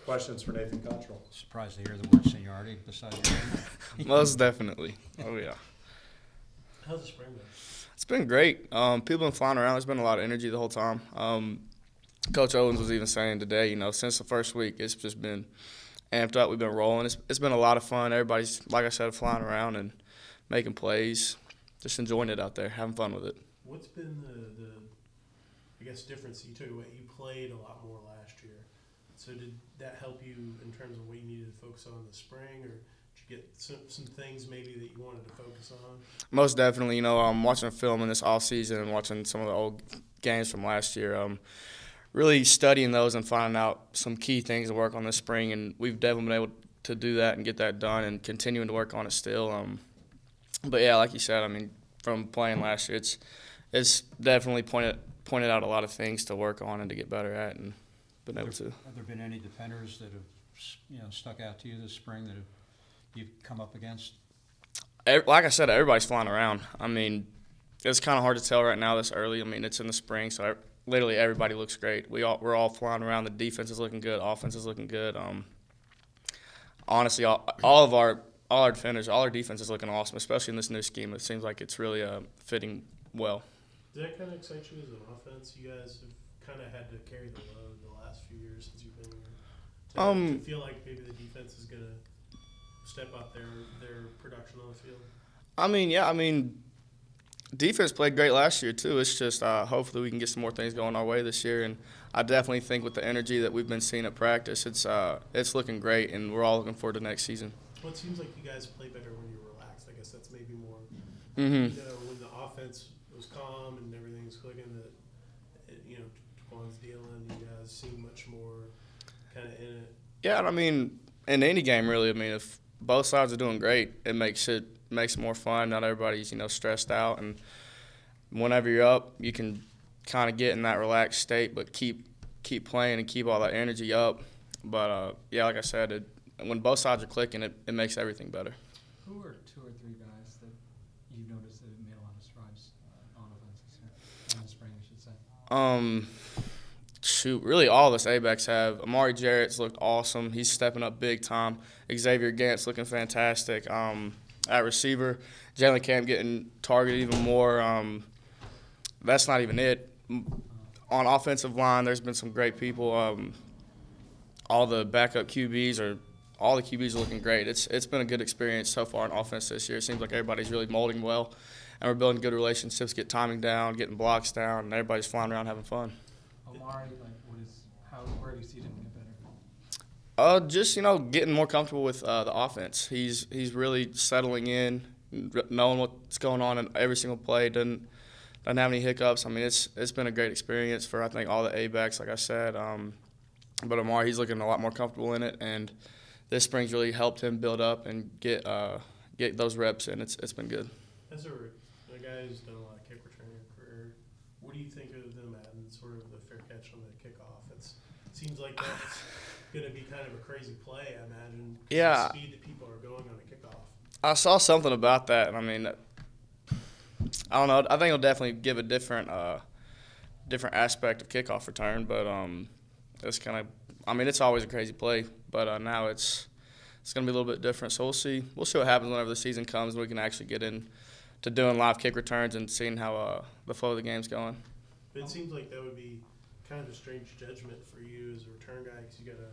Questions for Nathan Cottrell? Surprised to hear the word seniority besides your name. Most definitely. Oh, yeah. How's the spring been? It's been great. People been flying around. There's been a lot of energy the whole time. Coach Owens was even saying today, since the first week, it's just been amped up. We've been rolling. It's been a lot of fun. Everybody's, like I said, flying around and making plays, just enjoying it out there, having fun with it. What's been the I guess, difference? You told you what you played a lot more last year. So did that help you in terms of what you needed to focus on in the spring, or did you get some things maybe that you wanted to focus on? Most definitely. Watching film in this offseason and watching some of the old games from last year, really studying those and finding out some key things to work on this spring, and we've definitely been able to do that and get that done and continuing to work on it still. But, yeah, like you said, from playing last year, it's definitely pointed out a lot of things to work on and to get better at and been able to. Have there been any defenders that have stuck out to you this spring that you've come up against? Like I said, everybody's flying around. It's kind of hard to tell right now this early. It's in the spring, so literally everybody looks great. We're all flying around. The defense is looking good. Offense is looking good. Honestly, all our defenders, all our defense is looking awesome, especially in this new scheme. It seems like it's really fitting well. Does that kind of excite you as an offense? You guys have kind of had to carry the load the last few years since you've been here. To feel like maybe the defense is going to step up their production on the field? Yeah. Defense played great last year, too. It's just hopefully we can get some more things going our way this year. And I definitely think with the energy that we've been seeing at practice, it's looking great, and we're all looking forward to next season. Well, it seems like you guys play better when you're relaxed. I guess that's maybe more, Mm-hmm. When the offense was calm and everything's clicking, that, Twan's dealing, you guys seem much more kind of in it. Yeah, in any game, really, if both sides are doing great, it makes it more fun. Not everybody's, stressed out. And whenever you're up, you can kind of get in that relaxed state, but keep playing and keep all that energy up. But, yeah, like I said, when both sides are clicking, it makes everything better. Who are two or three guys that you've noticed that have made a lot of strides on offense this year, in the spring, I should say? Really all of us A-backs have. Amari Jarrett's looked awesome. He's stepping up big time. Xavier Gant's looking fantastic. At receiver, Jalen Camp getting targeted even more. That's not even it. On offensive line, there's been some great people. All the backup QBs all the QBs are looking great. It's been a good experience so far in offense this year. It seems like everybody's really molding well, and we're building good relationships, get timing down, getting blocks down, and everybody's flying around having fun. Omari, where do you see him get better? Just getting more comfortable with the offense. He's really settling in, knowing what's going on in every single play. Doesn't have any hiccups. It's been a great experience for I think all the A-backs, like I said. But Omari, he's looking a lot more comfortable in it, and this spring's really helped him build up and get those reps in. It's been good. As a guy who's done a lot of kick return in your career, what do you think of them adding sort of the fair catch on the kickoff? It seems like that's going to be kind of a crazy play, I imagine. Yeah. The speed that people are going on a kickoff. I saw something about that, and I don't know. I think it'll definitely give a different aspect of kickoff return, but it's kind of. It's always a crazy play, but now it's going to be a little bit different. So we'll see. We'll see what happens whenever the season comes, and we can actually get in to doing live kick returns and seeing how the flow of the game's going. But it seems like that would be kind of a strange judgment for you as a return guy, because you got to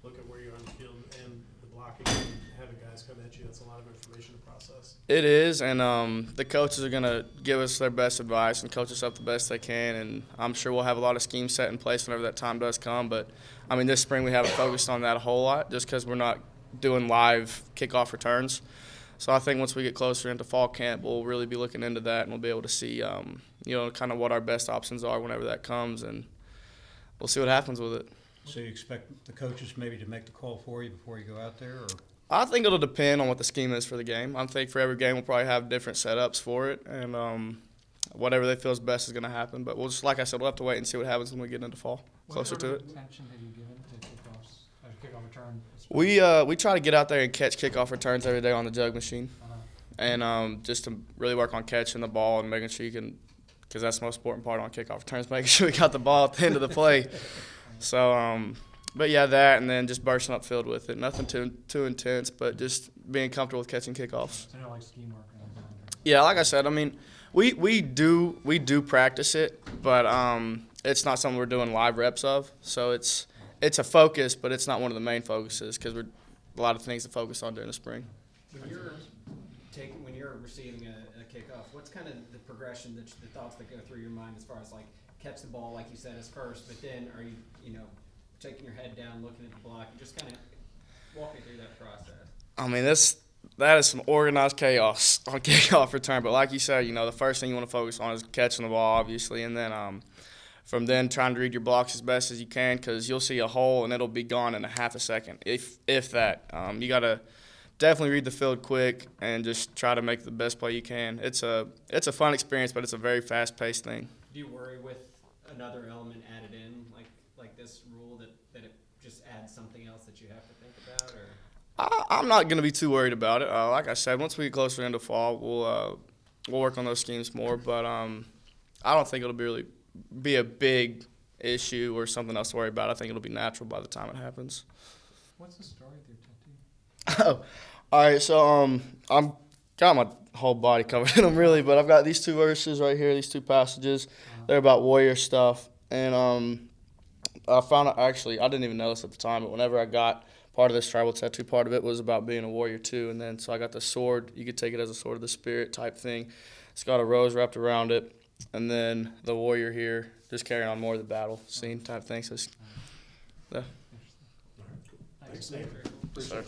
look at where you're on the field and the blocking and having guys come at you. That's a lot of information to process. It is, and the coaches are going to give us their best advice and coach us up the best they can, and I'm sure we'll have a lot of schemes set in place whenever that time does come. But, this spring we haven't focused on that a whole lot just because we're not doing live kickoff returns. So I think once we get closer into fall camp, we'll really be looking into that, and we'll be able to see, kind of what our best options are whenever that comes, and we'll see what happens with it. So you expect the coaches maybe to make the call for you before you go out there? Or? I think it'll depend on what the scheme is for the game. I think for every game we'll probably have different setups for it, and whatever they feel is best is going to happen. But like I said, we'll have to wait and see what happens when we get into fall, closer to it. What attention have you given to kickoff return? We try to get out there and catch kickoff returns every day on the jug machine, and just to really work on catching the ball and making sure you can, because that's the most important part on kickoff returns, making sure we got the ball at the end of the play. So But yeah, that and then just bursting up field with it. Nothing too intense, but just being comfortable with catching kickoffs. I know like scheme work and all that. Yeah, like I said, I mean, we do practice it, but it's not something we're doing live reps of. So it's a focus, but it's not one of the main focuses because we're a lot of things to focus on during the spring. When you're receiving a kickoff, what's kind of the progression, the thoughts that go through your mind as far as like catch the ball, like you said, as first, but then are you taking your head down, looking at the block, and just kind of walk me through that process? I mean, that is some organized chaos on kickoff return. But like you said, the first thing you want to focus on is catching the ball, obviously, and then from then trying to read your blocks as best as you can because you'll see a hole and it'll be gone in a half a second, if that. You got to definitely read the field quick and just try to make the best play you can. It's a fun experience, but it's a very fast-paced thing. Do you worry with another element added in, like this rule, that it just adds something else that you have to think about, or? I'm not going to be too worried about it. Like I said, once we get closer into fall, we'll work on those schemes more. But I don't think it'll really be a big issue or something else to worry about. I think it'll be natural by the time it happens. What's the story with your tattoo? Oh, all right. So I'm got my whole body covered in them really, but I've got these two verses right here, these two passages. They're about warrior stuff, and I found out actually I didn't even know this at the time, but whenever I got part of this tribal tattoo, part of it was about being a warrior too, and then so I got the sword. You could take it as a sword of the spirit type thing. It's got a rose wrapped around it, and then the warrior here just carrying on more of the battle scene type thing. So, yeah. Thanks, Nate. Yep.